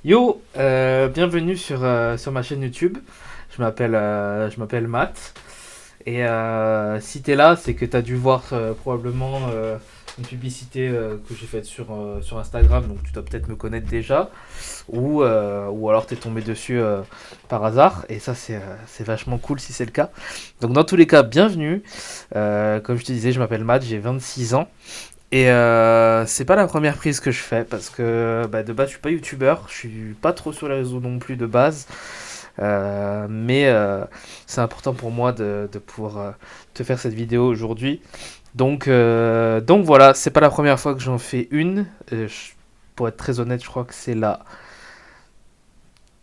Yo, bienvenue sur ma chaîne YouTube. Je m'appelle Matt. Et si t'es là, c'est que t'as dû voir probablement une publicité que j'ai faite sur Instagram, donc tu dois peut-être me connaître déjà. Ou alors t'es tombé dessus par hasard. Et ça, c'est vachement cool si c'est le cas. Donc dans tous les cas, bienvenue. Comme je te disais, je m'appelle Matt, j'ai 26 ans. Et c'est pas la première prise que je fais parce que de base je suis pas youtubeur, je suis pas trop sur les réseaux non plus de base. Mais c'est important pour moi de pouvoir te faire cette vidéo aujourd'hui. Donc voilà, c'est pas la première fois que j'en fais une. Pour être très honnête, je crois que c'est la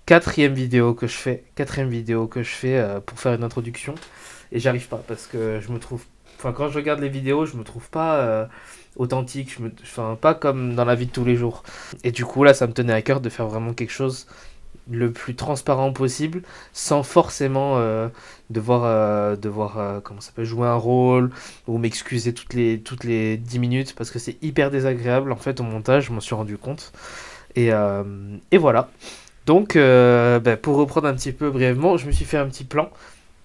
quatrième vidéo que je fais pour faire une introduction. Et j'arrive pas parce que je me trouve. Enfin, quand je regarde les vidéos, je me trouve pas authentique, enfin, pas comme dans la vie de tous les jours. Et du coup, là, ça me tenait à cœur de faire vraiment quelque chose le plus transparent possible, sans forcément devoir comment ça s'appelle, jouer un rôle ou m'excuser toutes les 10 minutes parce que c'est hyper désagréable en fait au montage, je m'en suis rendu compte. Et voilà. Donc, pour reprendre un petit peu brièvement, je me suis fait un petit plan.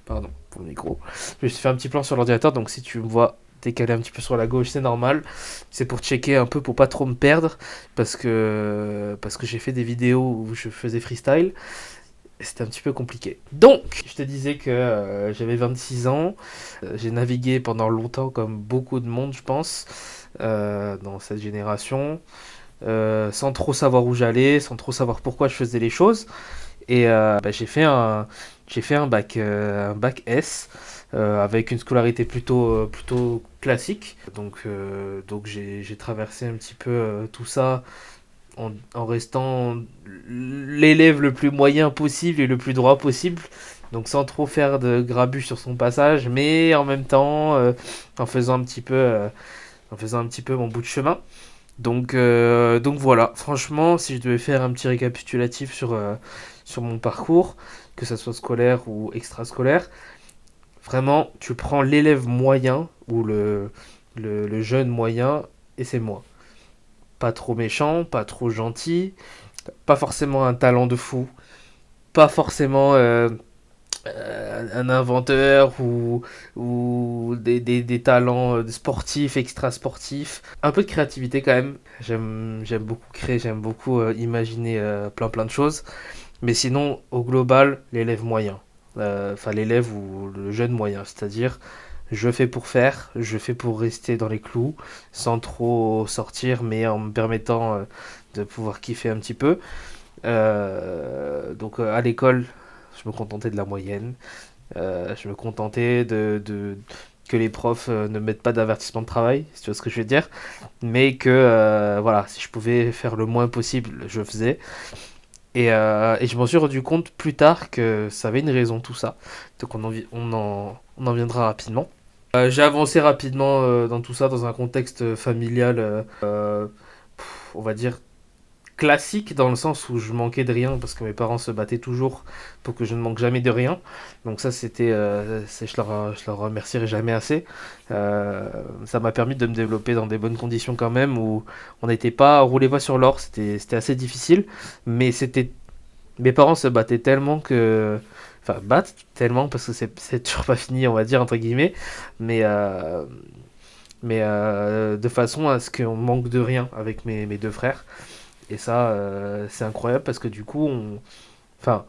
Pardon pour le micro. Je me suis fait un petit plan sur l'ordinateur, donc si tu me vois décalé un petit peu sur la gauche, c'est normal. C'est pour checker un peu, pour pas trop me perdre, parce que j'ai fait des vidéos où je faisais freestyle. Et c'était un petit peu compliqué. Donc, je te disais que j'avais 26 ans. J'ai navigué pendant longtemps, comme beaucoup de monde, je pense, dans cette génération, sans trop savoir où j'allais, sans trop savoir pourquoi je faisais les choses. Et j'ai fait un bac S avec une scolarité plutôt classique. Donc j'ai traversé un petit peu tout ça en restant l'élève le plus moyen possible et le plus droit possible. Donc sans trop faire de grabuge sur son passage, mais en même temps en faisant un petit peu mon bout de chemin. Donc voilà, franchement, si je devais faire un petit récapitulatif sur mon parcours, que ça soit scolaire ou extrascolaire, vraiment, tu prends l'élève moyen ou le jeune moyen et c'est moi. Pas trop méchant, pas trop gentil, pas forcément un talent de fou, pas forcément un inventeur ou des talents sportifs, extra-sportifs. Un peu de créativité quand même. J'aime beaucoup créer, j'aime beaucoup imaginer plein de choses. Mais sinon, au global, l'élève moyen. Enfin, l'élève ou le jeune moyen. C'est-à-dire, je fais pour faire, je fais pour rester dans les clous, sans trop sortir, mais en me permettant de pouvoir kiffer un petit peu. À l'école, je me contentais de la moyenne. Je me contentais que les profs ne mettent pas d'avertissement de travail, si tu vois ce que je veux dire. Mais que, voilà, si je pouvais faire le moins possible, je faisais. Et je m'en suis rendu compte plus tard que ça avait une raison, tout ça. Donc on en viendra rapidement. J'ai avancé rapidement dans tout ça, dans un contexte familial, on va dire, classique dans le sens où je manquais de rien parce que mes parents se battaient toujours pour que je ne manque jamais de rien. Donc ça c'était, je leur remercierai jamais assez. Ça m'a permis de me développer dans des bonnes conditions quand même où on n'était pas roulé pas sur l'or. C'était assez difficile, mais c'était mes parents se battaient tellement que enfin battent tellement parce que c'est toujours pas fini on va dire entre guillemets, mais de façon à ce qu'on manque de rien avec mes deux frères. Et ça, c'est incroyable parce que du coup, enfin,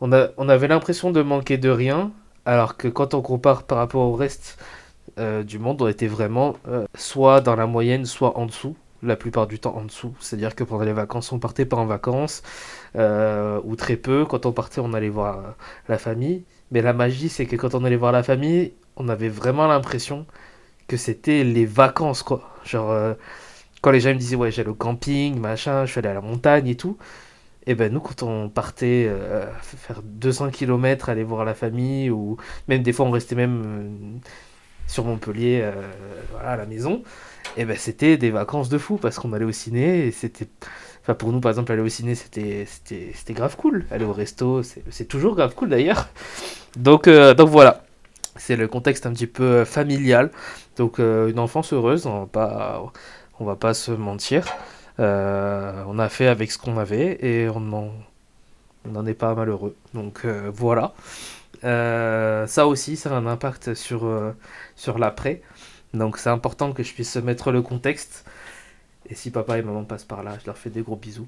on avait l'impression de manquer de rien, alors que quand on compare par rapport au reste du monde, on était vraiment soit dans la moyenne, soit en dessous. La plupart du temps en dessous. C'est-à-dire que pendant les vacances, on partait pas en vacances, ou très peu. Quand on partait, on allait voir la famille. Mais la magie, c'est que quand on allait voir la famille, on avait vraiment l'impression que c'était les vacances, quoi. Genre, quand les gens me disaient, ouais, j'allais au camping, machin, je suis allé à la montagne et tout, et ben nous, quand on partait faire 200 kilomètres aller voir la famille, ou même des fois on restait même sur Montpellier, voilà, à la maison, et ben c'était des vacances de fou parce qu'on allait au ciné et c'était. Enfin, pour nous, par exemple, aller au ciné, c'était grave cool. Aller au resto, c'est toujours grave cool d'ailleurs. Donc voilà, c'est le contexte un petit peu familial. Donc une enfance heureuse, on va pas se mentir. On a fait avec ce qu'on avait et on n'en est pas malheureux. Donc voilà. Ça aussi, ça a un impact sur l'après. Donc c'est important que je puisse mettre le contexte. Et si papa et maman passent par là, je leur fais des gros bisous.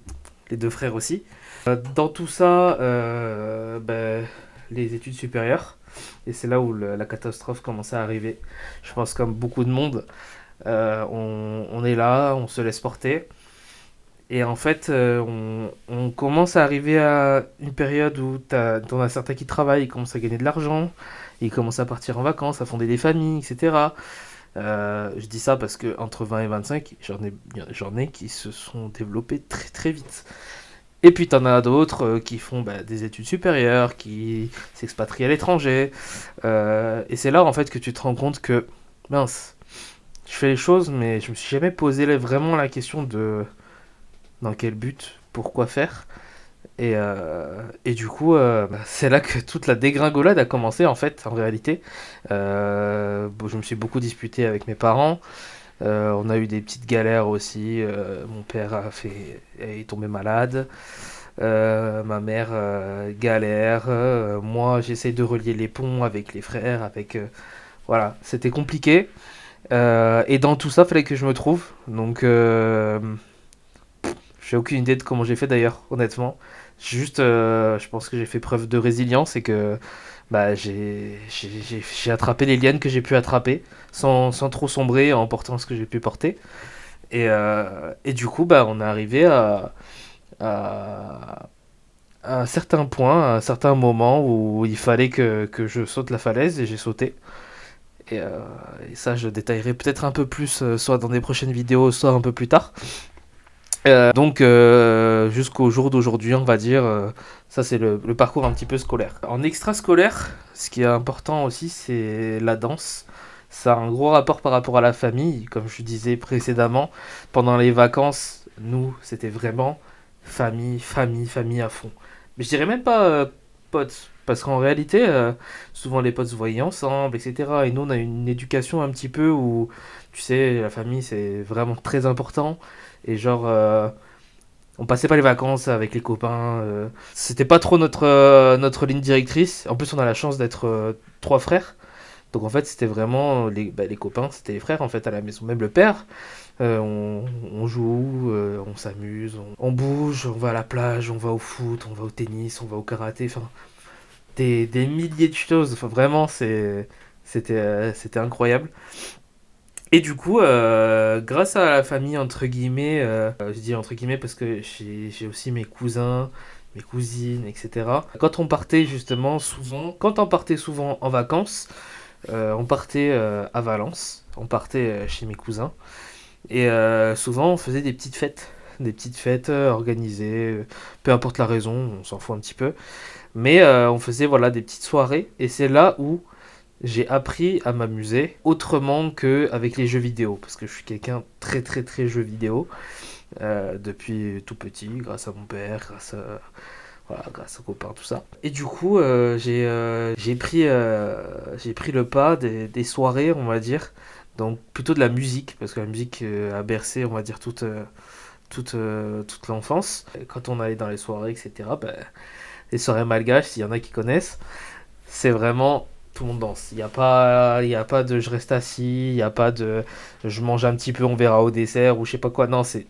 Les deux frères aussi. Dans tout ça, les études supérieures. Et c'est là où la catastrophe commence à arriver. Je pense comme beaucoup de monde, on est là, on se laisse porter. Et en fait, on commence à arriver à une période où t'en as certains qui travaillent, ils commencent à gagner de l'argent, ils commencent à partir en vacances, à fonder des familles, etc. Je dis ça parce que entre 20 et 25, j'en ai qui se sont développés très très vite. Et puis t'en as d'autres qui font des études supérieures, qui s'expatrient à l'étranger. Et c'est là en fait que tu te rends compte que, mince, je fais les choses, mais je me suis jamais posé vraiment la question de dans quel but, pourquoi faire. Et du coup, c'est là que toute la dégringolade a commencé en fait, en réalité. Je me suis beaucoup disputé avec mes parents. On a eu des petites galères aussi. Mon père est tombé malade. Ma mère galère. Moi, j'essaie de relier les ponts avec les frères. Voilà, c'était compliqué. Et dans tout ça, fallait que je me trouve. Donc, j'ai aucune idée de comment j'ai fait d'ailleurs, honnêtement. Juste, je pense que j'ai fait preuve de résilience et que j'ai attrapé les lianes que j'ai pu attraper sans trop sombrer en portant ce que j'ai pu porter. Et du coup, on est arrivé à, à un certain point, à un certain moment où il fallait que je saute la falaise et j'ai sauté. Et, euh, et ça, je détaillerai peut-être un peu plus, soit dans des prochaines vidéos, soit un peu plus tard. Donc jusqu'au jour d'aujourd'hui, on va dire, ça c'est le parcours un petit peu scolaire. En extrascolaire, ce qui est important aussi, c'est la danse. Ça a un gros rapport par rapport à la famille, comme je disais précédemment. Pendant les vacances, nous, c'était vraiment famille, famille, famille à fond. Mais je dirais même pas potes, parce qu'en réalité, souvent les potes se voyaient ensemble, etc. Et nous, on a une éducation un petit peu où, tu sais, la famille, c'est vraiment très important. Et genre, on passait pas les vacances avec les copains. C'était pas trop notre ligne directrice. En plus, on a la chance d'être trois frères. Donc en fait, c'était vraiment les copains, c'était les frères en fait à la maison. Même le père, on joue, on s'amuse, on bouge, on va à la plage, on va au foot, on va au tennis, on va au karaté. Enfin, des milliers de choses. Enfin, vraiment, c'était incroyable. Et du coup, grâce à la famille, entre guillemets, je dis entre guillemets parce que j'ai aussi mes cousins, mes cousines, etc. Quand on partait souvent en vacances, on partait à Valence, on partait chez mes cousins, et souvent on faisait des petites fêtes organisées, peu importe la raison, on s'en fout un petit peu, mais on faisait voilà des petites soirées, et c'est là où j'ai appris à m'amuser autrement qu'avec les jeux vidéo, parce que je suis quelqu'un très très très jeu vidéo depuis tout petit, grâce à mon père, voilà, grâce aux copains, tout ça. Et du coup, j'ai pris le pas des soirées, on va dire, donc plutôt de la musique, parce que la musique a bercé, on va dire, toute l'enfance. Et quand on allait dans les soirées, etc., les soirées malgaches, s'il y en a qui connaissent, c'est vraiment tout le monde danse. Il y a pas de je reste assis, il n'y a pas de je mange un petit peu, on verra au dessert ou je sais pas quoi. Non, c'est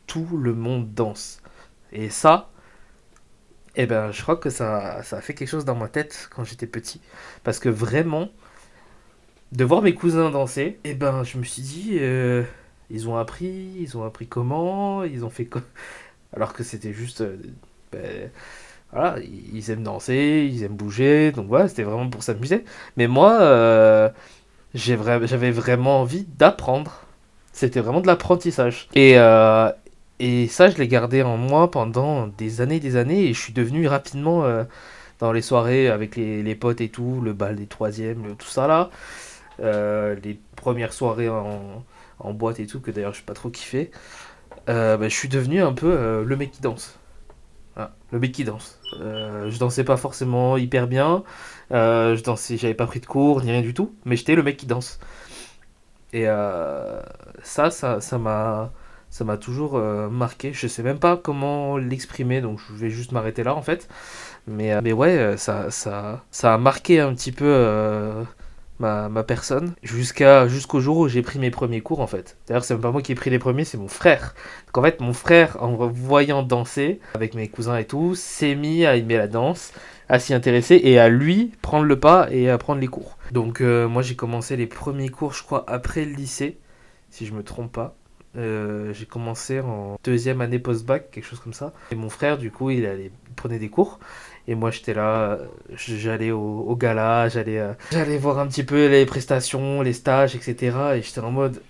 tout le monde danse. Et ça, je crois que ça a fait quelque chose dans ma tête quand j'étais petit. Parce que vraiment, de voir mes cousins danser, je me suis dit, ils ont appris comment, ils ont fait quoi. Alors que c'était juste, ben, voilà, ils aiment danser, ils aiment bouger, donc voilà, c'était vraiment pour s'amuser. Mais moi, j'avais vraiment envie d'apprendre. C'était vraiment de l'apprentissage. Et ça, je l'ai gardé en moi pendant des années, et je suis devenu rapidement, dans les soirées avec les potes et tout, le bal des troisièmes, tout ça là, les premières soirées en boîte et tout, que d'ailleurs je pas trop kiffé, je suis devenu un peu le mec qui danse. Ah, le mec qui danse. Je dansais pas forcément hyper bien. J'avais pas pris de cours ni rien du tout, mais j'étais le mec qui danse. Et ça m'a Ça m'a toujours marqué. Je sais même pas comment l'exprimer, donc je vais juste m'arrêter là en fait. Mais ouais, ça a marqué un petit peu ma personne jusqu'au jour où j'ai pris mes premiers cours en fait. D'ailleurs, c'est même pas moi qui ai pris les premiers, c'est mon frère. Donc en fait, mon frère, en me voyant danser avec mes cousins et tout, s'est mis à aimer la danse, à s'y intéresser et à lui prendre le pas et à prendre les cours. Donc moi, j'ai commencé les premiers cours, je crois, après le lycée, si je me trompe pas. J'ai commencé en deuxième année post-bac, quelque chose comme ça. Et mon frère, du coup, il prenait des cours. Et moi, j'étais là, j'allais au gala, j'allais voir un petit peu les prestations, les stages, etc. Et j'étais en mode,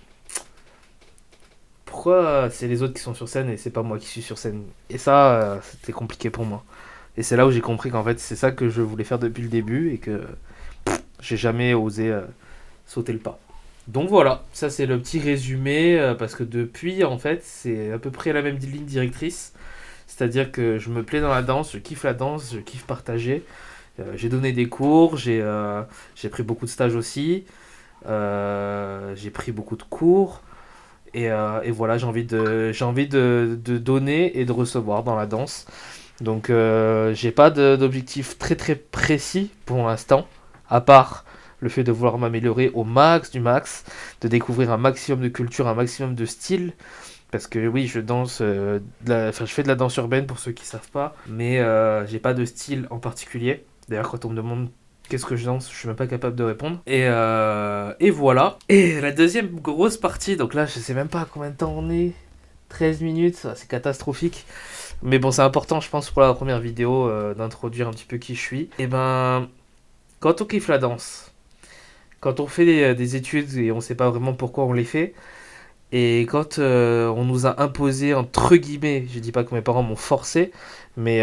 pourquoi c'est les autres qui sont sur scène et c'est pas moi qui suis sur scène? Et ça, c'était compliqué pour moi. Et c'est là où j'ai compris qu'en fait, c'est ça que je voulais faire depuis le début et que j'ai jamais osé sauter le pas. Donc voilà, ça c'est le petit résumé, parce que depuis, en fait, c'est à peu près la même ligne directrice. C'est-à-dire que je me plais dans la danse, je kiffe partager. J'ai donné des cours, j'ai pris beaucoup de stages aussi, j'ai pris beaucoup de cours. Et voilà, j'ai envie de donner et de recevoir dans la danse. Donc j'ai pas d'objectif très très précis pour l'instant, à part le fait de vouloir m'améliorer au max du max, de découvrir un maximum de culture, un maximum de styles. Parce que oui, je danse, enfin, je fais de la danse urbaine pour ceux qui savent pas, mais j'ai pas de style en particulier. D'ailleurs, quand on me demande qu'est-ce que je danse, je suis même pas capable de répondre. Et voilà. Et la deuxième grosse partie, donc là, je sais même pas combien de temps on est. 13 minutes, c'est catastrophique. Mais bon, c'est important, je pense, pour la première vidéo, d'introduire un petit peu qui je suis. Et ben, quand on kiffe la danse, quand on fait des études et on sait pas vraiment pourquoi on les fait, et quand on nous a imposé, entre guillemets, je dis pas que mes parents m'ont forcé, mais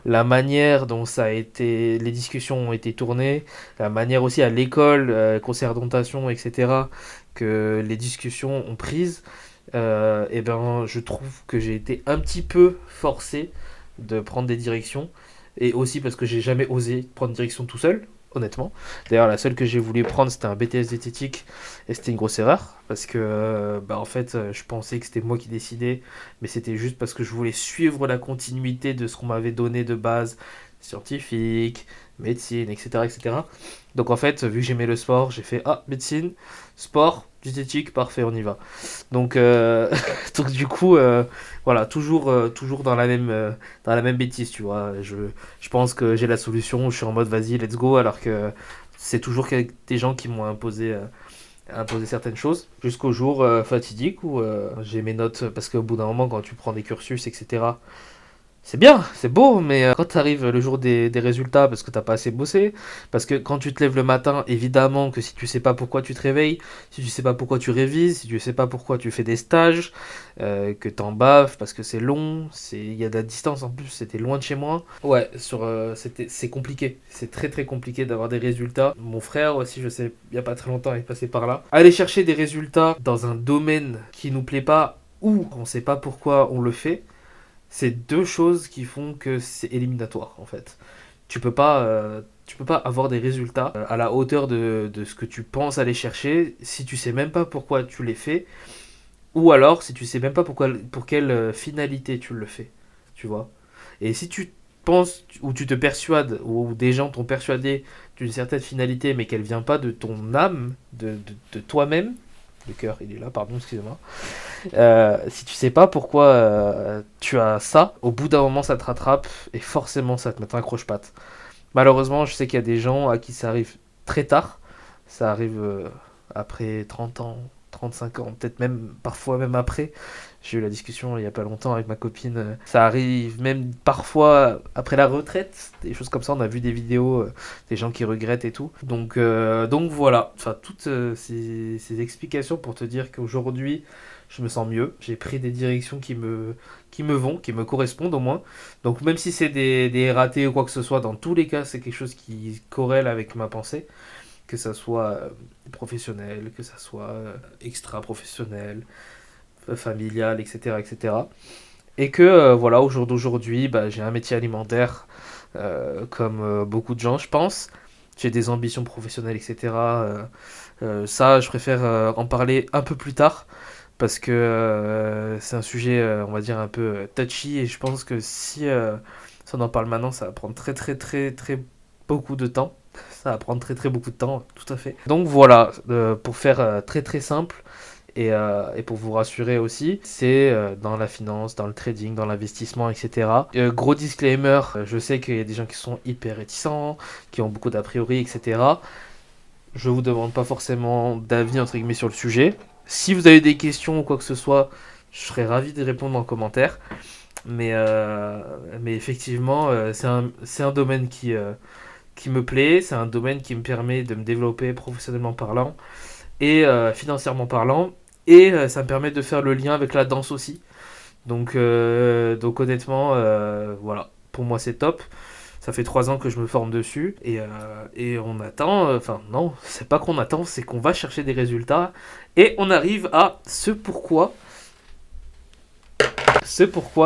la manière dont ça a été, les discussions ont été tournées, la manière aussi à l'école, conseillère d'orientation, etc., que les discussions ont prise, et ben je trouve que j'ai été un petit peu forcé de prendre des directions, et aussi parce que j'ai jamais osé prendre direction tout seul, honnêtement. D'ailleurs, la seule que j'ai voulu prendre, c'était un BTS diététique, et c'était une grosse erreur, parce que bah, en fait, je pensais que c'était moi qui décidais, mais c'était juste parce que je voulais suivre la continuité de ce qu'on m'avait donné de base, scientifique, médecine, etc., etc. Donc en fait, vu que j'aimais le sport, j'ai fait médecine, sport, diététique, parfait, on y va. Donc, donc du coup, voilà, toujours dans la même bêtise, tu vois. Je pense que j'ai la solution, je suis en mode vas-y, let's go, alors que c'est toujours des gens qui m'ont imposé certaines choses, jusqu'au jour fatidique où j'ai mes notes, parce qu'au bout d'un moment, quand tu prends des cursus, etc., c'est bien, c'est beau, mais quand t'arrives le jour des résultats parce que t'as pas assez bossé, parce que quand tu te lèves le matin, évidemment que si tu sais pas pourquoi tu te réveilles, si tu sais pas pourquoi tu révises, si tu sais pas pourquoi tu fais des stages, que t'en baves parce que c'est long, il y a de la distance en plus, c'était loin de chez moi. Ouais, c'est compliqué, c'est très très compliqué d'avoir des résultats. Mon frère aussi, je sais, il y a pas très longtemps, il est passé par là. Aller chercher des résultats dans un domaine qui nous plaît pas ou on sait pas pourquoi on le fait, c'est deux choses qui font que c'est éliminatoire en fait. Tu peux pas avoir des résultats à la hauteur de ce que tu penses aller chercher si tu sais même pas pourquoi tu les fais, ou alors si tu sais même pas pour quelle finalité tu le fais, tu vois. Et si tu penses ou tu te persuades ou des gens t'ont persuadé d'une certaine finalité mais qu'elle vient pas de ton âme, de toi-même, le cœur il est là, pardon, excusez-moi. Si tu sais pas pourquoi tu as ça, au bout d'un moment ça te rattrape et forcément ça te met un croche-patte. Malheureusement, je sais qu'il y a des gens à qui ça arrive très tard. Ça arrive après 30 ans, 35 ans, peut-être même parfois même après. J'ai eu la discussion il y a pas longtemps avec ma copine. Ça arrive même parfois après la retraite, des choses comme ça. On a vu des vidéos, des gens qui regrettent et tout. Donc voilà, enfin toutes ces explications pour te dire qu'aujourd'hui je me sens mieux. J'ai pris des directions qui me correspondent au moins. Donc même si c'est des ratés ou quoi que ce soit, dans tous les cas, c'est quelque chose qui corrèle avec ma pensée, que ça soit professionnel, que ça soit extra-professionnel, familial, etc., etc. Et cetera. Et que voilà, au jour d'aujourd'hui, bah, j'ai un métier alimentaire comme beaucoup de gens, je pense. J'ai des ambitions professionnelles, etc. Ça, je préfère en parler un peu plus tard parce que c'est un sujet, on va dire, un peu touchy, et je pense que si on en parle maintenant, ça va prendre très très très très beaucoup de temps. Ça va prendre très très beaucoup de temps, tout à fait. Donc voilà, pour faire très très simple, et pour vous rassurer aussi, c'est dans la finance, dans le trading, dans l'investissement, etc. Gros disclaimer, je sais qu'il y a des gens qui sont hyper réticents, qui ont beaucoup d'a priori, etc. Je vous demande pas forcément d'avis entre guillemets sur le sujet. Si vous avez des questions ou quoi que ce soit, je serais ravi de répondre en commentaire. Mais effectivement, c'est un domaine qui me plaît, c'est un domaine qui me permet de me développer professionnellement parlant et financièrement parlant. Et ça me permet de faire le lien avec la danse aussi. Donc honnêtement, voilà, pour moi c'est top. Ça fait 3 ans que je me forme dessus et on attend, enfin non, c'est pas qu'on attend, c'est qu'on va chercher des résultats et on arrive à ce pourquoi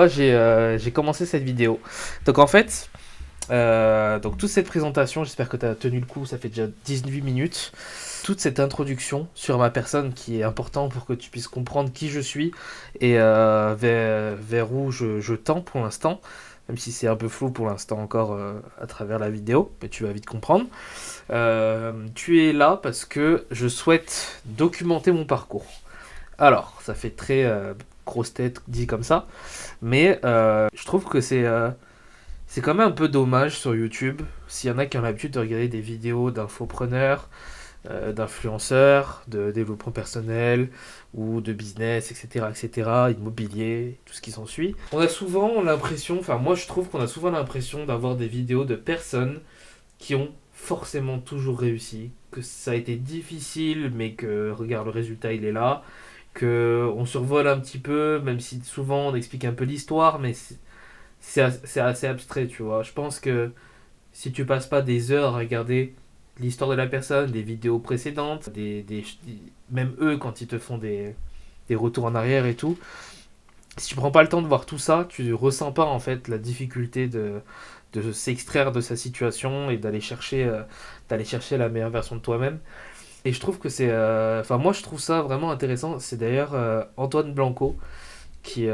j'ai commencé cette vidéo. Donc en fait, donc toute cette présentation, j'espère que tu as tenu le coup, ça fait déjà 18 minutes. Toute cette introduction sur ma personne qui est important pour que tu puisses comprendre qui je suis et vers où je tends pour l'instant, même si c'est un peu flou pour l'instant encore à travers la vidéo, mais tu vas vite comprendre. Tu es là parce que je souhaite documenter mon parcours. Alors, ça fait très grosse tête dit comme ça, mais je trouve que c'est quand même un peu dommage sur YouTube, s'il y en a qui ont l'habitude de regarder des vidéos d'infopreneurs, d'influenceurs, de développement personnel ou de business, etc., etc., immobilier, tout ce qui s'ensuit. On a souvent l'impression, enfin moi je trouve qu'on a souvent l'impression d'avoir des vidéos de personnes qui ont forcément toujours réussi, que ça a été difficile, mais que regarde le résultat il est là, que on survole un petit peu, même si souvent on explique un peu l'histoire, mais c'est assez abstrait, tu vois. Je pense que si tu passes pas des heures à regarder l'histoire de la personne, des vidéos précédentes, même eux quand ils te font des retours en arrière et tout, si tu prends pas le temps de voir tout ça, tu ressens pas en fait la difficulté de s'extraire de sa situation et d'aller chercher la meilleure version de toi-même. Et je trouve que enfin moi je trouve ça vraiment intéressant. C'est d'ailleurs Antoine Blanco tu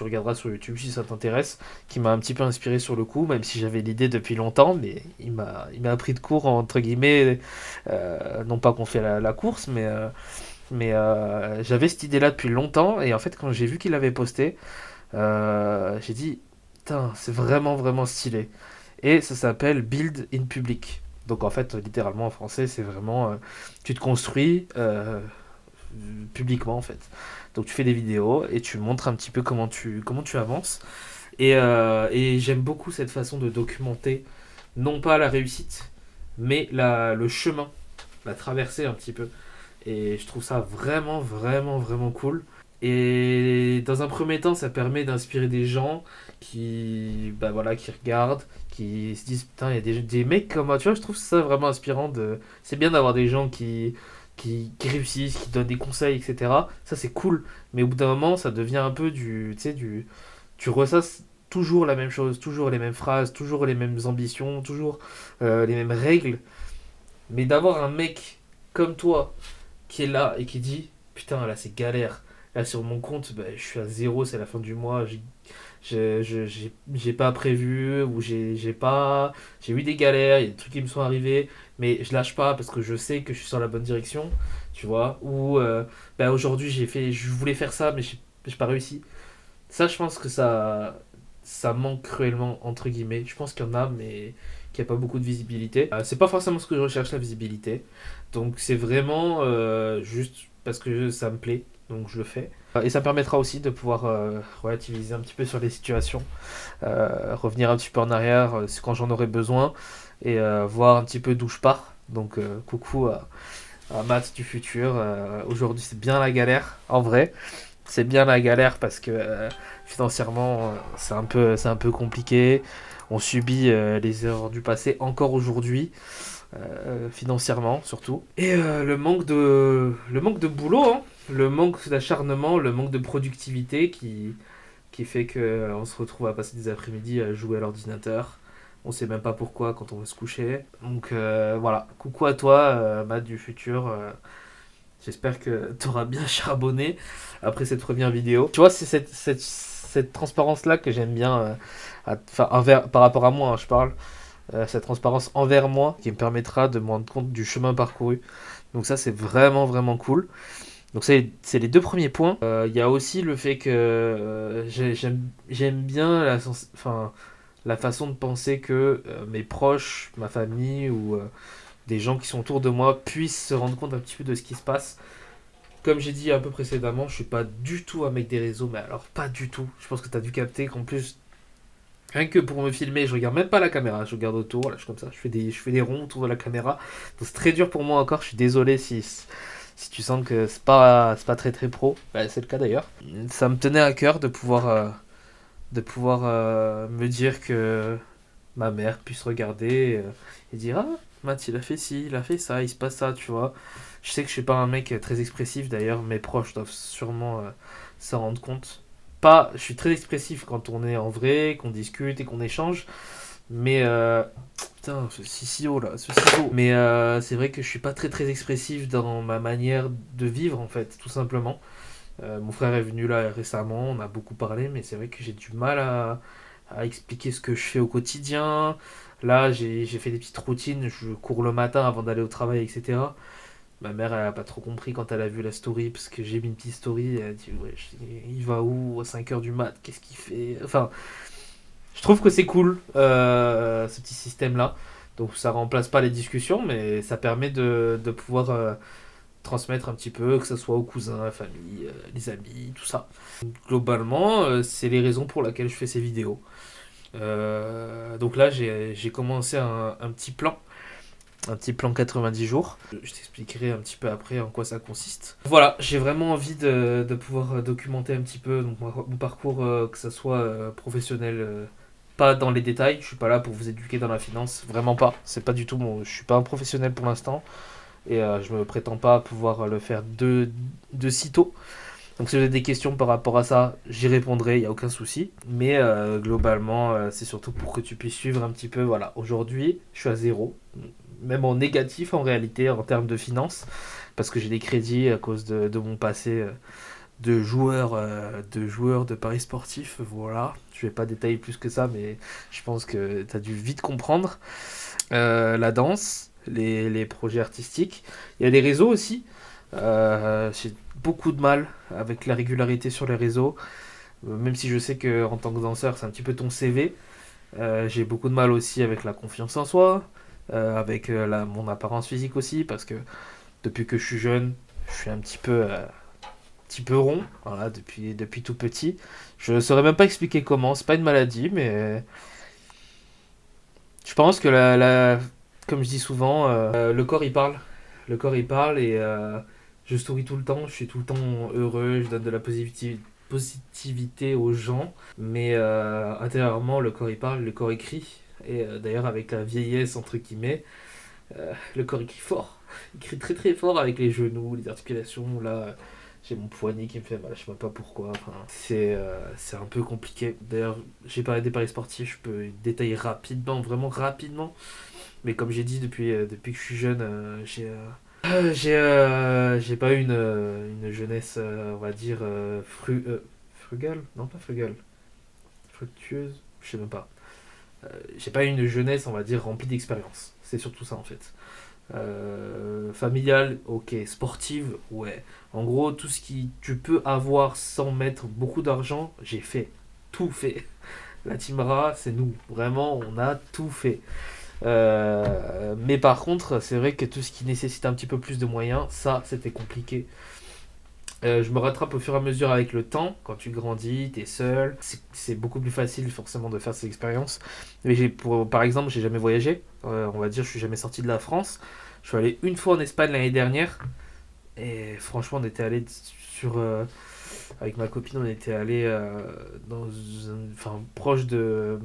regarderas sur YouTube si ça t'intéresse, qui m'a un petit peu inspiré sur le coup, même si j'avais l'idée depuis longtemps, mais il m'a appris de court, entre guillemets, non pas qu'on fait la course, mais j'avais cette idée-là depuis longtemps, et en fait, quand j'ai vu qu'il avait posté, j'ai dit, putain, c'est vraiment, vraiment stylé. Et ça s'appelle Build in Public. Donc en fait, littéralement en français, c'est vraiment, tu te construis publiquement en fait. Donc tu fais des vidéos et tu montres un petit peu comment tu avances. Et j'aime beaucoup cette façon de documenter, non pas la réussite, mais le chemin, la traversée un petit peu. Et je trouve ça vraiment, vraiment, vraiment cool. Et dans un premier temps, ça permet d'inspirer des gens bah voilà, qui regardent, qui se disent putain, il y a des mecs comme moi. Tu vois, je trouve ça vraiment inspirant. C'est bien d'avoir des gens qui réussissent, qui donnent des conseils, etc. Ça, c'est cool. Mais au bout d'un moment, ça devient un peu tu sais, tu ressasses toujours la même chose, toujours les mêmes phrases, toujours les mêmes ambitions, toujours les mêmes règles. Mais d'avoir un mec comme toi qui est là et qui dit putain, là, c'est galère. Là, sur mon compte, bah, je suis à zéro, c'est la fin du mois. J'ai pas prévu, ou j'ai eu des galères, il y a des trucs qui me sont arrivés, mais je lâche pas parce que je sais que je suis sur la bonne direction, tu vois. Ou bah, aujourd'hui, je voulais faire ça, mais j'ai pas réussi. Ça, je pense que ça manque cruellement, entre guillemets. Je pense qu'il y en a, mais qu'il n'y a pas beaucoup de visibilité. C'est pas forcément ce que je recherche, la visibilité. Donc c'est vraiment juste parce que ça me plaît, donc je le fais. Et ça me permettra aussi de pouvoir relativiser un petit peu sur les situations, revenir un petit peu en arrière quand j'en aurai besoin, et voir un petit peu d'où je pars. Donc coucou à Matt du futur. Aujourd'hui c'est bien la galère, en vrai. C'est bien la galère parce que financièrement c'est un peu compliqué. On subit les erreurs du passé encore aujourd'hui, financièrement surtout. Et le manque de boulot, hein, le manque d'acharnement, le manque de productivité qui fait qu'on se retrouve à passer des après-midi à jouer à l'ordinateur. On sait même pas pourquoi quand on va se coucher. Donc voilà, coucou à toi, Matt du futur. J'espère que tu auras bien charbonné après cette première vidéo. Tu vois, c'est cette transparence-là que j'aime bien, par rapport à moi, hein, je parle. Cette transparence envers moi qui me permettra de me rendre compte du chemin parcouru. Donc ça, c'est vraiment, vraiment cool. Donc c'est les deux premiers points. Il y a aussi le fait que j'aime bien la façon de penser que mes proches, ma famille ou des gens qui sont autour de moi puissent se rendre compte un petit peu de ce qui se passe. Comme j'ai dit un peu précédemment, je suis pas du tout un mec des réseaux, mais alors pas du tout. Je pense que tu as dû capter qu'en plus, rien que pour me filmer, je regarde même pas la caméra, je regarde autour, là, je suis comme ça, je fais des ronds autour de la caméra. Donc c'est très dur pour moi encore, je suis désolé si tu sens que c'est pas très très pro. Bah, c'est le cas d'ailleurs. Ça me tenait à cœur de pouvoir me dire que ma mère puisse regarder et dire ah, Matt, il a fait ci, il a fait ça, il se passe ça, tu vois. Je sais que je suis pas un mec très expressif d'ailleurs, mes proches doivent sûrement s'en rendre compte. Pas, je suis très expressif quand on est en vrai, qu'on discute et qu'on échange, mais putain, ce ciseau là, ce ciseau. Mais c'est vrai que je suis pas très très expressif dans ma manière de vivre en fait, tout simplement. Mon frère est venu là récemment, on a beaucoup parlé, mais c'est vrai que j'ai du mal à expliquer ce que je fais au quotidien. Là, j'ai fait des petites routines, je cours le matin avant d'aller au travail, etc. Ma mère, elle a pas trop compris quand elle a vu la story, parce que j'ai mis une petite story, elle a dit, ouais, il va où à 5 heures du mat, qu'est-ce qu'il fait? Enfin, je trouve que c'est cool, ce petit système-là. Donc ça remplace pas les discussions, mais ça permet de pouvoir transmettre un petit peu, que ce soit aux cousins, à la famille, les amis, tout ça. Globalement, c'est les raisons pour lesquelles je fais ces vidéos. Donc là, j'ai commencé un petit plan 90 jours. Je t'expliquerai un petit peu après en quoi ça consiste. Voilà, j'ai vraiment envie de pouvoir documenter un petit peu donc, mon parcours, que ce soit professionnel. Pas dans les détails, je suis pas là pour vous éduquer dans la finance, vraiment pas. C'est pas du tout je suis pas un professionnel pour l'instant et je me prétends pas pouvoir le faire de sitôt. Donc si vous avez des questions par rapport à ça, j'y répondrai, il n'y a aucun souci. Mais globalement, c'est surtout pour que tu puisses suivre un petit peu. Voilà, aujourd'hui, je suis à zéro, même en négatif en réalité en termes de finances, parce que j'ai des crédits à cause de mon passé de joueur de paris sportifs. Voilà, je vais pas détailler plus que ça, mais je pense que tu as dû vite comprendre. La danse, les projets artistiques. Il y a les réseaux aussi. J'ai beaucoup de mal avec la régularité sur les réseaux, même si je sais que en tant que danseur, c'est un petit peu ton CV. J'ai beaucoup de mal aussi avec la confiance en soi, avec mon apparence physique aussi, parce que depuis que je suis jeune, je suis un petit peu rond, voilà, depuis tout petit. Je ne saurais même pas expliquer comment, c'est pas une maladie, mais je pense que comme je dis souvent, le corps il parle. Le corps il parle et je souris tout le temps, je suis tout le temps heureux, je donne de la positivité aux gens. Mais intérieurement, le corps il parle, le corps écrit. Et d'ailleurs, avec la vieillesse, entre guillemets, le corps il crie fort. Il crie très très fort avec les genoux, les articulations. Là, j'ai mon poignet qui me fait mal, je sais même pas pourquoi. Enfin, c'est un peu compliqué. D'ailleurs, j'ai parlé des paris sportifs, je peux détailler rapidement, vraiment rapidement. Mais comme j'ai dit, depuis que je suis jeune, j'ai pas eu une jeunesse, on va dire, frugale. Non, pas frugale. Fructueuse. Je sais même pas. J'ai pas eu une jeunesse, on va dire, remplie d'expérience. C'est surtout ça en fait. Familiale, ok. Sportive, ouais. En gros, tout ce qui tu peux avoir sans mettre beaucoup d'argent, j'ai fait. Tout fait. La Team Ra, c'est nous. Vraiment, on a tout fait. Mais par contre, c'est vrai que tout ce qui nécessite un petit peu plus de moyens, ça, c'était compliqué. Je me rattrape au fur et à mesure avec le temps. Quand tu grandis, t'es seul. C'est beaucoup plus facile forcément de faire ces expériences. Mais par exemple, j'ai jamais voyagé. On va dire, je suis jamais sorti de la France. Je suis allé une fois en Espagne l'année dernière. Et franchement, on était allé avec ma copine, on était allé proche de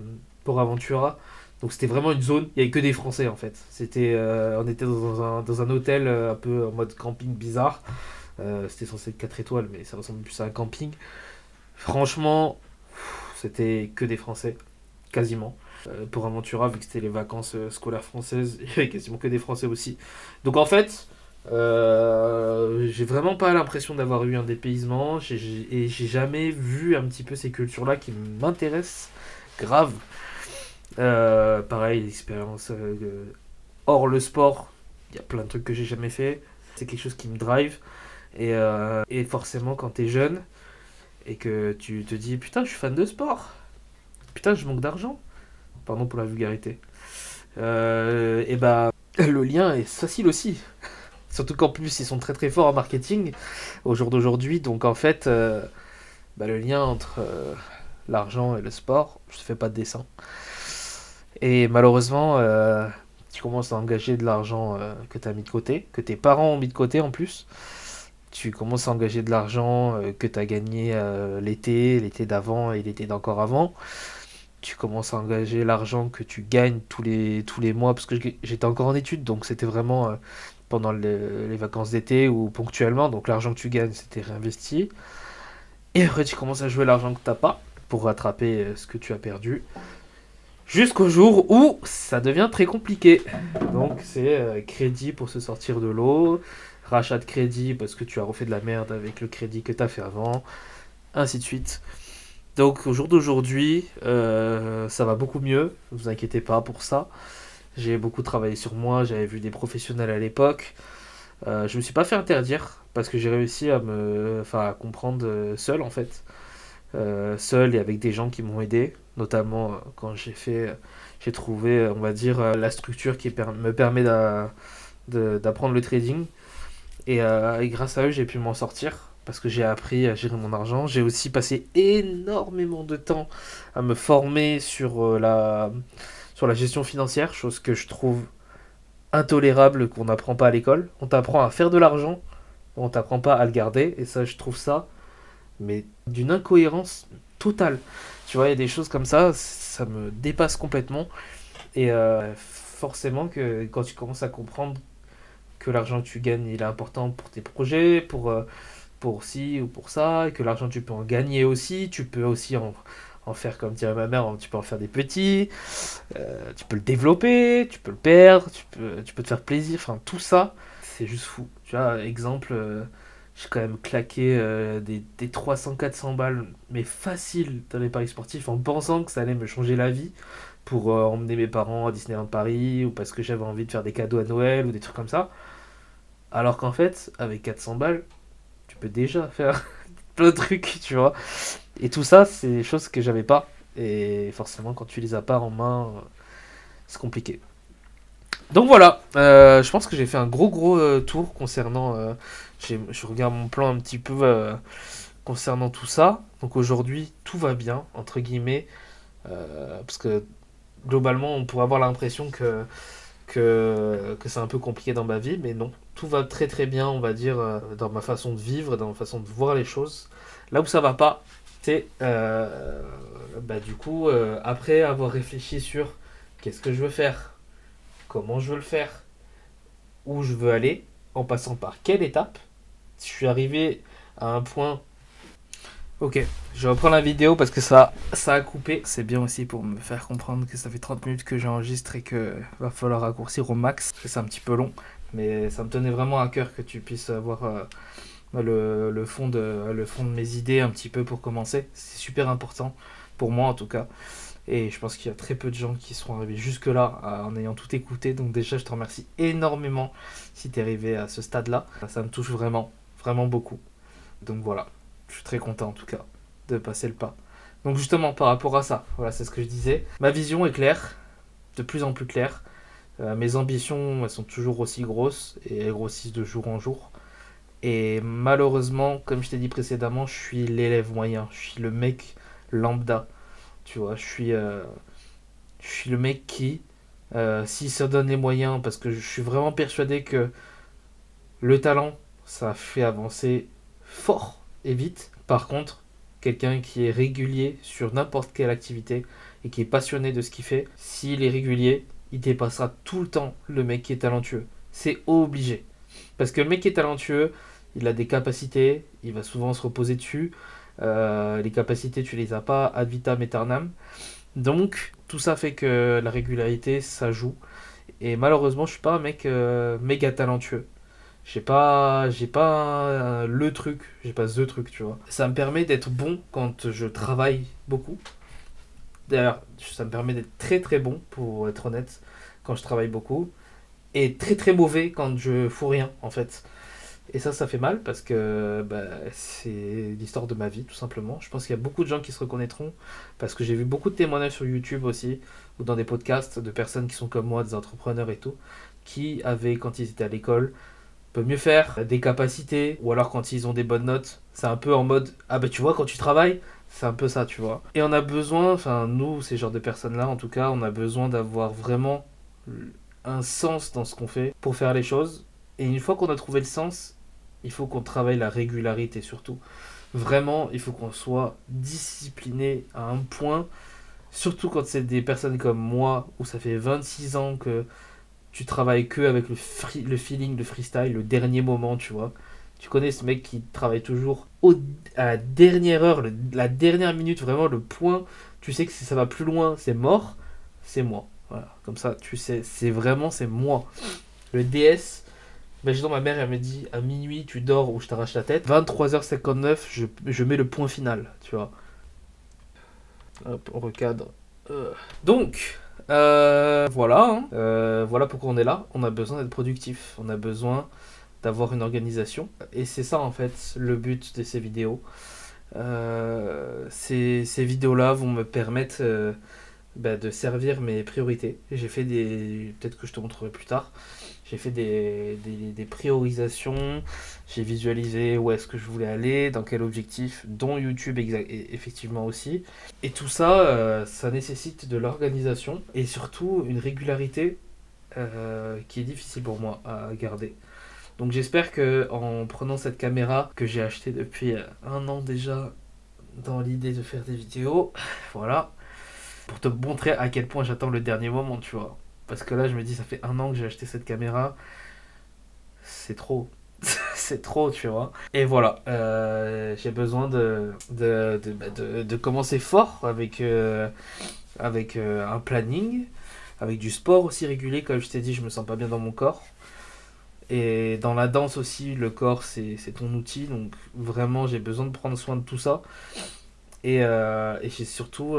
Port Aventura. Donc c'était vraiment une zone, il n'y avait que des Français en fait. On était dans un hôtel un peu en mode camping bizarre. C'était censé être 4 étoiles, mais ça ressemble plus à un camping. Franchement, c'était que des Français, quasiment. Pour Aventura, vu que c'était les vacances scolaires françaises, il y avait quasiment que des Français aussi. Donc en fait, J'ai vraiment pas l'impression d'avoir eu un dépaysement et j'ai jamais vu un petit peu ces cultures-là qui m'intéressent grave. Pareil, l'expérience hors le sport, il y a plein de trucs que j'ai jamais fait. C'est quelque chose qui me drive. Et forcément, quand t'es jeune et que tu te dis putain, je suis fan de sport, putain, je manque d'argent, pardon pour la vulgarité, et bah le lien est facile aussi. Surtout qu'en plus, ils sont très très forts en marketing au jour d'aujourd'hui. Donc en fait, le lien entre l'argent et le sport, je ne fais pas de dessin. Et malheureusement, tu commences à engager de l'argent que tu as mis de côté, que tes parents ont mis de côté en plus. Tu commences à engager de l'argent que tu as gagné l'été d'avant et l'été d'encore avant. Tu commences à engager l'argent que tu gagnes tous les mois, parce que j'étais encore en études, donc c'était vraiment pendant les vacances d'été ou ponctuellement, donc l'argent que tu gagnes, c'était réinvesti. Et après, tu commences à jouer l'argent que t'as pas pour rattraper ce que tu as perdu. Jusqu'au jour où ça devient très compliqué. Donc c'est crédit pour se sortir de l'eau, rachat de crédit parce que tu as refait de la merde avec le crédit que tu as fait avant, ainsi de suite. Donc au jour d'aujourd'hui, ça va beaucoup mieux, ne vous inquiétez pas pour ça. J'ai beaucoup travaillé sur moi, j'avais vu des professionnels à l'époque. Je me suis pas fait interdire parce que j'ai réussi à comprendre seul en fait. Seul et avec des gens qui m'ont aidé, notamment quand j'ai trouvé, on va dire, la structure qui me permet d'apprendre le trading. Et grâce à eux, j'ai pu m'en sortir parce que j'ai appris à gérer mon argent. J'ai aussi passé énormément de temps à me former sur la gestion financière, chose que je trouve intolérable qu'on n'apprend pas à l'école. On t'apprend à faire de l'argent, on t'apprend pas à le garder. Et ça, je trouve ça, mais d'une incohérence totale. Tu vois, il y a des choses comme ça me dépasse complètement. Et forcément que quand tu commences à comprendre que l'argent que tu gagnes, il est important pour tes projets, pour ci ou pour ça, et que l'argent tu peux en gagner aussi, tu peux aussi en faire, comme dirait ma mère, tu peux en faire des petits, tu peux le développer, tu peux le perdre, tu peux te faire plaisir, enfin tout ça, c'est juste fou. Tu vois, exemple, j'ai quand même claqué des 300-400 balles, mais facile dans les paris sportifs, en pensant que ça allait me changer la vie pour emmener mes parents à Disneyland Paris, ou parce que j'avais envie de faire des cadeaux à Noël, ou des trucs comme ça. Alors qu'en fait, avec 400 balles, tu peux déjà faire plein de trucs, tu vois. Et tout ça, c'est des choses que j'avais pas. Et forcément, quand tu les as pas en main, c'est compliqué. Donc voilà, je pense que j'ai fait un gros tour concernant. Je regarde mon plan un petit peu concernant tout ça. Donc aujourd'hui, tout va bien, entre guillemets. Parce que globalement, on pourrait avoir l'impression que c'est un peu compliqué dans ma vie, mais non. Tout va très très bien, on va dire, dans ma façon de vivre, dans ma façon de voir les choses. Là où ça va pas, c'est du coup, après avoir réfléchi sur qu'est-ce que je veux faire, comment je veux le faire, où je veux aller, en passant par quelle étape, je suis arrivé à un point. Ok, je reprends la vidéo parce que ça a coupé. C'est bien aussi pour me faire comprendre que ça fait 30 minutes que j'enregistre et que va falloir raccourcir au max, parce que c'est un petit peu long. Mais ça me tenait vraiment à cœur que tu puisses avoir le fond de mes idées un petit peu pour commencer. C'est super important, pour moi en tout cas. Et je pense qu'il y a très peu de gens qui seront arrivés jusque-là en ayant tout écouté. Donc déjà, je te remercie énormément si tu es arrivé à ce stade-là. Ça me touche vraiment, vraiment beaucoup. Donc voilà, je suis très content en tout cas de passer le pas. Donc justement, par rapport à ça, voilà, c'est ce que je disais. Ma vision est claire, de plus en plus claire. Mes ambitions, elles sont toujours aussi grosses et elles grossissent de jour en jour. Et malheureusement, comme je t'ai dit précédemment, je suis l'élève moyen. Je suis le mec lambda. Tu vois, je suis le mec qui, s'il se donne les moyens, parce que je suis vraiment persuadé que le talent, ça fait avancer fort et vite. Par contre, quelqu'un qui est régulier sur n'importe quelle activité et qui est passionné de ce qu'il fait, s'il est régulier, il dépassera tout le temps le mec qui est talentueux. C'est obligé. Parce que le mec qui est talentueux, il a des capacités, il va souvent se reposer dessus. Les capacités, tu les as pas ad vitam aeternam. Donc, tout ça fait que la régularité, ça joue. Et malheureusement, je suis pas un mec méga talentueux. J'ai pas le truc, j'ai pas the truc, tu vois. Ça me permet d'être bon quand je travaille beaucoup. D'ailleurs, ça me permet d'être très très bon, pour être honnête, quand je travaille beaucoup. Et très très mauvais quand je fous rien, en fait. Et ça fait mal parce que bah, c'est l'histoire de ma vie, tout simplement. Je pense qu'il y a beaucoup de gens qui se reconnaîtront parce que j'ai vu beaucoup de témoignages sur YouTube aussi, ou dans des podcasts de personnes qui sont comme moi, des entrepreneurs et tout, qui avaient, quand ils étaient à l'école, peut mieux faire, des capacités, ou alors quand ils ont des bonnes notes, c'est un peu en mode ah bah tu vois, quand tu travailles, c'est un peu ça, tu vois. Et on a besoin, enfin nous, ces genres de personnes-là, en tout cas, on a besoin d'avoir vraiment un sens dans ce qu'on fait pour faire les choses. Et une fois qu'on a trouvé le sens, il faut qu'on travaille la régularité surtout. Vraiment, il faut qu'on soit discipliné à un point, surtout quand c'est des personnes comme moi, où ça fait 26 ans que tu travailles que avec le feeling, le freestyle, le dernier moment, tu vois. Tu connais ce mec qui travaille toujours à la dernière heure, la dernière minute, vraiment le point. Tu sais que si ça va plus loin, c'est mort. C'est moi. Voilà, comme ça, tu sais, c'est moi. Le DS, imaginons ma mère, elle me dit à minuit, tu dors ou je t'arrache la tête. 23h59, je mets le point final, tu vois. Hop, on recadre. Donc, voilà, hein. Voilà pourquoi on est là. On a besoin d'être productif. On a besoin d'avoir une organisation. Et c'est ça, en fait, le but de ces vidéos. Ces vidéos-là vont me permettre de servir mes priorités. J'ai fait des... Peut-être que je te montrerai plus tard. J'ai fait des priorisations, j'ai visualisé où est-ce que je voulais aller, dans quel objectif, dont YouTube effectivement aussi. Et tout ça, ça nécessite de l'organisation et surtout une régularité qui est difficile pour moi à garder. Donc j'espère que en prenant cette caméra que j'ai achetée depuis un an déjà, dans l'idée de faire des vidéos, voilà, pour te montrer à quel point j'attends le dernier moment, tu vois. Parce que là, je me dis, ça fait un an que j'ai acheté cette caméra, c'est trop. C'est trop, tu vois. Et voilà, j'ai besoin de commencer fort avec un planning, avec du sport aussi régulier. Comme je t'ai dit, je me sens pas bien dans mon corps. Et dans la danse aussi, le corps, c'est ton outil. Donc vraiment, j'ai besoin de prendre soin de tout ça. Et j'ai surtout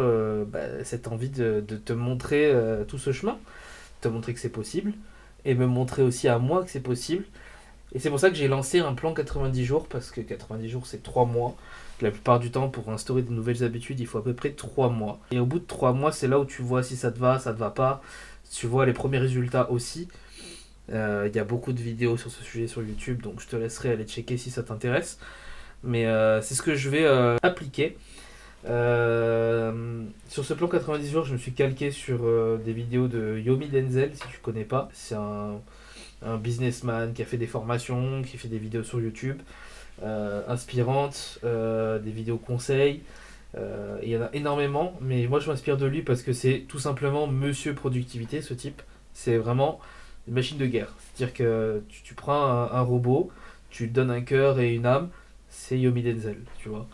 cette envie de te montrer tout ce chemin, te montrer que c'est possible, et me montrer aussi à moi que c'est possible. Et c'est pour ça que j'ai lancé un plan 90 jours, parce que 90 jours c'est 3 mois. La plupart du temps, pour instaurer de nouvelles habitudes, il faut à peu près 3 mois. Et au bout de 3 mois, c'est là où tu vois si ça te va pas. Tu vois les premiers résultats aussi. Il y a beaucoup de vidéos sur ce sujet sur YouTube, donc je te laisserai aller checker si ça t'intéresse. Mais c'est ce que je vais appliquer. Sur ce plan 90 jours, je me suis calqué sur des vidéos de Yomi Denzel, si tu connais pas. C'est un businessman qui a fait des formations, qui fait des vidéos sur YouTube inspirantes, des vidéos conseils. Il y en a énormément, mais moi je m'inspire de lui parce que c'est tout simplement Monsieur Productivité, ce type. C'est vraiment une machine de guerre. C'est-à-dire que tu prends un robot, tu lui donnes un cœur et une âme, c'est Yomi Denzel, tu vois.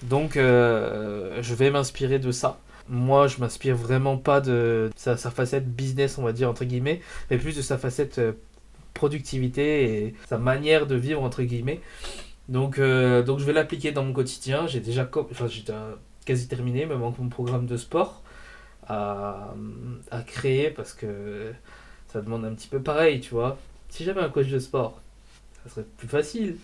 Donc je vais m'inspirer de ça. Moi, je m'inspire vraiment pas de sa facette business, on va dire, entre guillemets, mais plus de sa facette productivité et sa manière de vivre, entre guillemets. Donc je vais l'appliquer dans mon quotidien. J'ai déjà quasi terminé, il me manque mon programme de sport à créer parce que ça demande un petit peu pareil, tu vois. Si j'avais un coach de sport, ça serait plus facile.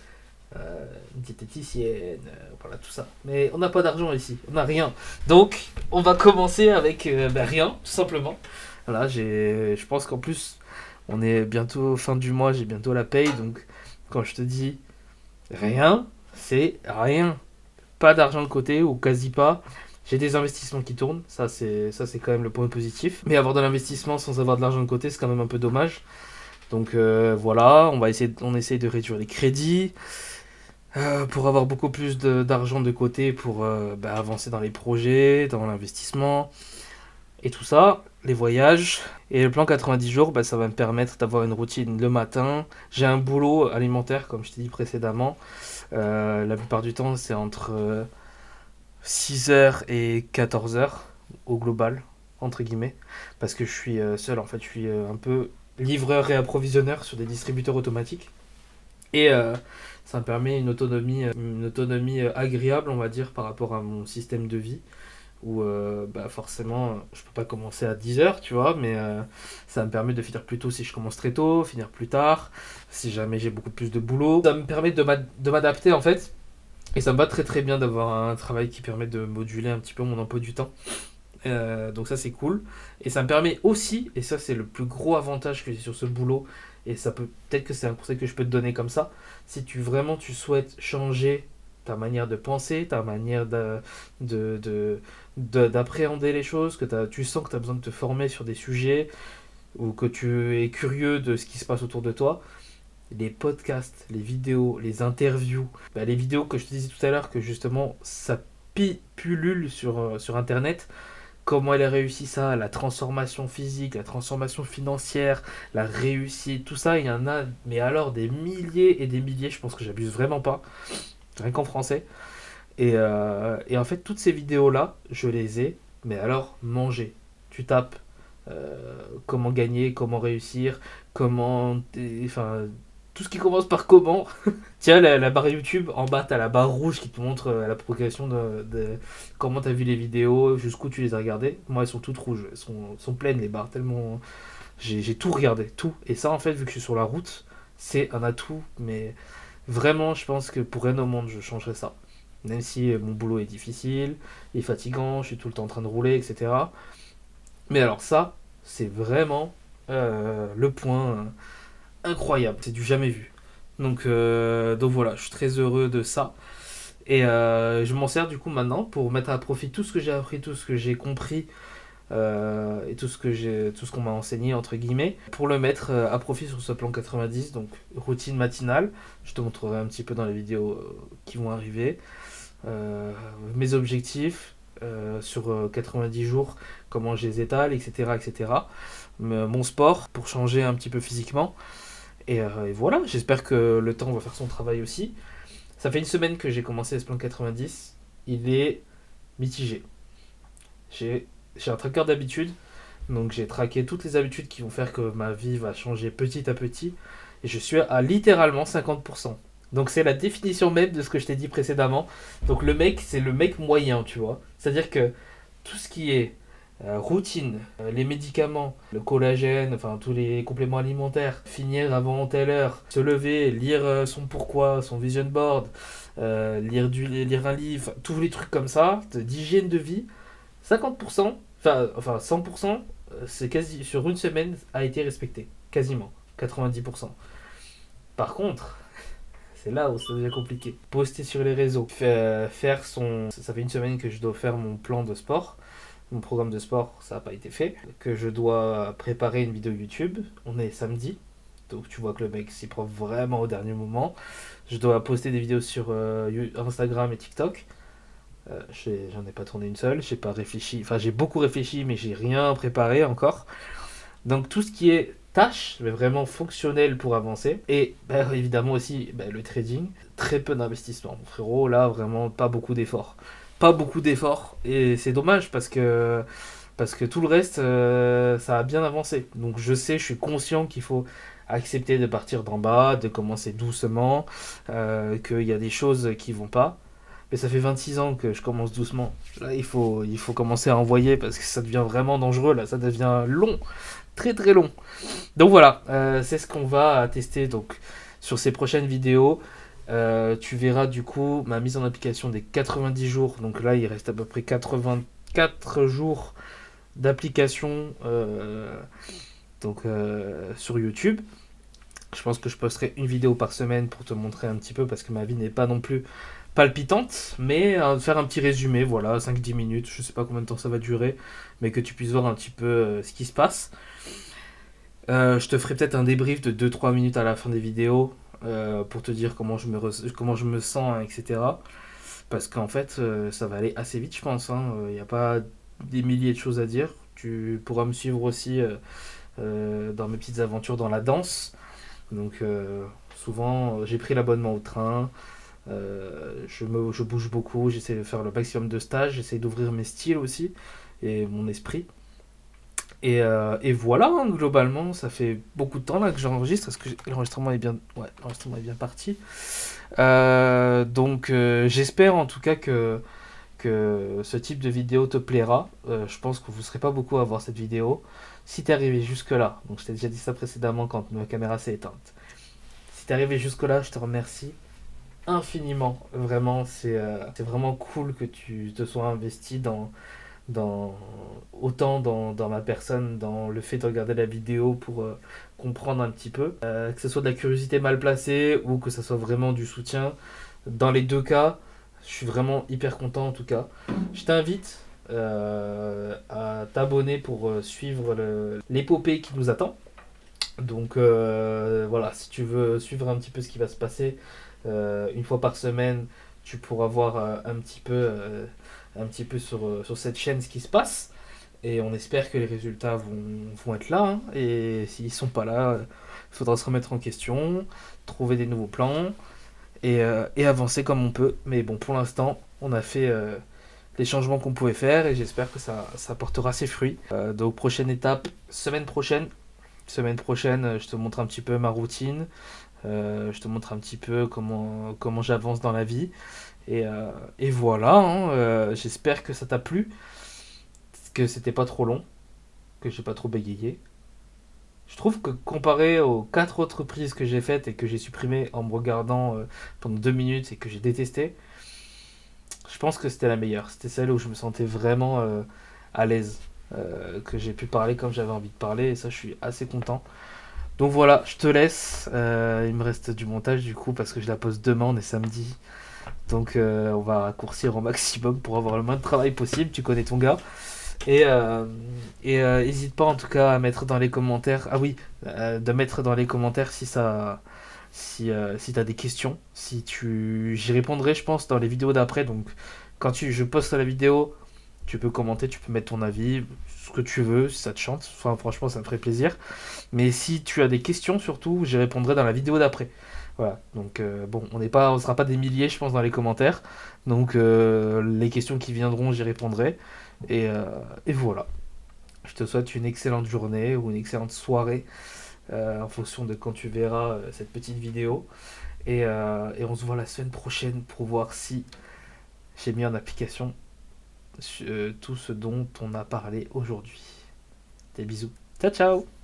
Une diététicienne, voilà tout ça. Mais on n'a pas d'argent ici, on n'a rien. Donc on va commencer avec rien, tout simplement. Voilà, je pense qu'en plus on est bientôt fin du mois, j'ai bientôt la paye, donc quand je te dis rien, c'est rien. Pas d'argent de côté ou quasi pas. J'ai des investissements qui tournent, ça c'est quand même le point positif. Mais avoir de l'investissement sans avoir de l'argent de côté, c'est quand même un peu dommage. Donc voilà, on essaye de réduire les crédits. Pour avoir beaucoup plus d'argent de côté pour avancer dans les projets, dans l'investissement et tout ça, les voyages. Et le plan 90 jours, ça va me permettre d'avoir une routine le matin. J'ai un boulot alimentaire, comme je t'ai dit précédemment. La plupart du temps, c'est entre 6h et 14h au global, entre guillemets. Parce que je suis seul, en fait, je suis un peu livreur et approvisionneur sur des distributeurs automatiques. Et ça me permet une autonomie agréable, on va dire, par rapport à mon système de vie où bah forcément je peux pas commencer à 10 heures, tu vois, mais ça me permet de finir plus tôt si je commence très tôt, finir plus tard, si jamais j'ai beaucoup plus de boulot. Ça me permet de m'adapter en fait, et ça me va très très bien d'avoir un travail qui permet de moduler un petit peu mon emploi du temps. Donc ça c'est cool. Et ça me permet aussi, et ça c'est le plus gros avantage que j'ai sur ce boulot, et ça peut peut-être que c'est un conseil que je peux te donner comme ça, si tu vraiment tu souhaites changer ta manière de penser, ta manière de, de- d'appréhender les choses, tu sens que tu as besoin de te former sur des sujets, ou que tu es curieux de ce qui se passe autour de toi, les podcasts, les vidéos, les interviews, bah, les vidéos que je te disais tout à l'heure, que justement ça pullule sur Internet, comment elle a réussi ça, la transformation physique, la transformation financière, la réussite, tout ça, il y en a, mais alors des milliers et des milliers, je pense que j'abuse vraiment pas, rien qu'en français. Et en fait, toutes ces vidéos-là, je les ai, mais alors mangées. Tu tapes comment gagner, comment réussir, enfin, tout ce qui commence par comment. Tiens, la barre YouTube, en bas, t'as la barre rouge qui te montre la progression de comment t'as vu les vidéos, jusqu'où tu les as regardées. Moi, elles sont toutes rouges, elles sont pleines les barres, tellement. J'ai tout regardé, tout. Et ça, en fait, vu que je suis sur la route, c'est un atout, mais vraiment, je pense que pour rien au monde, je changerais ça. Même si mon boulot est difficile, est fatigant, je suis tout le temps en train de rouler, etc. Mais alors ça, c'est vraiment le point incroyable. C'est du jamais vu. Donc voilà, je suis très heureux de ça. Et je m'en sers du coup maintenant pour mettre à profit tout ce que j'ai appris, tout ce que j'ai compris et tout ce qu'on m'a enseigné entre guillemets, pour le mettre à profit sur ce plan 90, donc routine matinale. Je te montrerai un petit peu dans les vidéos qui vont arriver. Mes objectifs sur 90 jours, comment je les étale, etc. etc. Mon sport pour changer un petit peu physiquement. Et voilà, j'espère que le temps va faire son travail aussi. Ça fait une semaine que j'ai commencé ce plan 90. Il est mitigé. J'ai, j'ai un tracker d'habitude, donc j'ai traqué toutes les habitudes qui vont faire que ma vie va changer petit à petit. Et je suis à littéralement 50%. Donc c'est la définition même de ce que je t'ai dit précédemment. Donc le mec, c'est le mec moyen, tu vois. C'est-à-dire que tout ce qui est routine, les médicaments, le collagène, enfin tous les compléments alimentaires, finir avant telle heure, se lever, lire son pourquoi, son vision board, lire un livre, tous les trucs comme ça, d'hygiène de vie, 50%, enfin 100%, c'est quasi sur une semaine a été respecté, quasiment, 90%. Par contre, c'est là où ça devient compliqué. Poster sur les réseaux, faire son... Ça fait une semaine que je dois faire mon plan de sport. Mon programme de sport, ça n'a pas été fait. Que je dois préparer une vidéo YouTube. On est samedi. Donc tu vois que le mec s'y prend vraiment au dernier moment. Je dois poster des vidéos sur Instagram et TikTok. J'en ai pas tourné une seule. J'ai pas réfléchi. Enfin, j'ai beaucoup réfléchi, mais j'ai rien préparé encore. Donc tout ce qui est tâche, mais vraiment fonctionnel pour avancer. Et bah, évidemment aussi bah, le trading. Très peu d'investissement. Mon frérot, là, vraiment pas beaucoup d'efforts. Pas beaucoup d'efforts. Et c'est dommage parce que tout le reste, ça a bien avancé. Donc je sais, je suis conscient qu'il faut accepter de partir d'en bas, de commencer doucement, qu'il y a des choses qui vont pas. Mais ça fait 26 ans que je commence doucement. Là, il faut commencer à envoyer parce que ça devient vraiment dangereux. Là, ça devient long, très très long. Donc voilà, c'est ce qu'on va tester donc sur ces prochaines vidéos. Tu verras du coup ma mise en application des 90 jours. Donc là, il reste à peu près 84 jours d'application sur YouTube. Je pense que je posterai une vidéo par semaine pour te montrer un petit peu parce que ma vie n'est pas non plus palpitante, mais faire un petit résumé, voilà, 5-10 minutes, je sais pas combien de temps ça va durer, mais que tu puisses voir un petit peu ce qui se passe. Je te ferai peut-être un débrief de 2-3 minutes à la fin des vidéos pour te dire comment je me sens, hein, etc. Parce qu'en fait, ça va aller assez vite, je pense. Il n'y a pas des milliers de choses à dire. Tu pourras me suivre aussi dans mes petites aventures dans la danse. Donc souvent, j'ai pris l'abonnement au train. Je bouge beaucoup, j'essaie de faire le maximum de stages, j'essaie d'ouvrir mes styles aussi et mon esprit. Et voilà, hein, globalement, ça fait beaucoup de temps là que j'enregistre. Est-ce que l'enregistrement est bien... Ouais, l'enregistrement est bien parti. Donc j'espère en tout cas que ce type de vidéo te plaira. Je pense que vous ne serez pas beaucoup à voir cette vidéo. Si t'es arrivé jusque-là, donc je t'ai déjà dit ça précédemment quand ma caméra s'est éteinte. Si t'es arrivé jusque-là, je te remercie infiniment. Vraiment, c'est vraiment cool que tu te sois investi dans, autant dans ma personne, dans le fait de regarder la vidéo pour comprendre un petit peu. Que ce soit de la curiosité mal placée ou que ce soit vraiment du soutien. Dans les deux cas, je suis vraiment hyper content en tout cas. Je t'invite à t'abonner pour suivre l'épopée qui nous attend. Donc voilà, si tu veux suivre un petit peu ce qui va se passer une fois par semaine, tu pourras voir un petit peu sur cette chaîne ce qui se passe. Et on espère que les résultats vont être là, hein. Et s'ils sont pas là, il faudra se remettre en question, trouver des nouveaux plans et avancer comme on peut. Mais bon, pour l'instant, on a fait les changements qu'on pouvait faire et j'espère que ça portera ses fruits. Donc prochaine étape, semaine prochaine. Semaine prochaine, je te montre un petit peu ma routine. Je te montre un petit peu comment j'avance dans la vie. Et voilà, hein, j'espère que ça t'a plu, que c'était pas trop long, que j'ai pas trop bégayé. Je trouve que comparé aux 4 autres prises que j'ai faites et que j'ai supprimées en me regardant pendant 2 minutes et que j'ai détesté, je pense que c'était la meilleure. C'était celle où je me sentais vraiment à l'aise, que j'ai pu parler comme j'avais envie de parler et ça je suis assez content. Donc voilà, je te laisse. Il me reste du montage du coup parce que je la pose demain, on est samedi. Donc on va raccourcir au maximum pour avoir le moins de travail possible. Tu connais ton gars. Et hésite pas en tout cas à mettre dans les commentaires. Ah oui, de mettre dans les commentaires si t'as des questions. J'y répondrai je pense dans les vidéos d'après. Donc quand je poste la vidéo, tu peux commenter, tu peux mettre ton avis, ce que tu veux, si ça te chante. Enfin, franchement, ça me ferait plaisir. Mais si tu as des questions, surtout, j'y répondrai dans la vidéo d'après. Voilà. Donc, bon, on sera pas des milliers, je pense, dans les commentaires. Donc, les questions qui viendront, j'y répondrai. Et voilà. Je te souhaite une excellente journée ou une excellente soirée en fonction de quand tu verras cette petite vidéo. Et on se voit la semaine prochaine pour voir si j'ai mis en application tout ce dont on a parlé aujourd'hui. Des bisous. Ciao, ciao!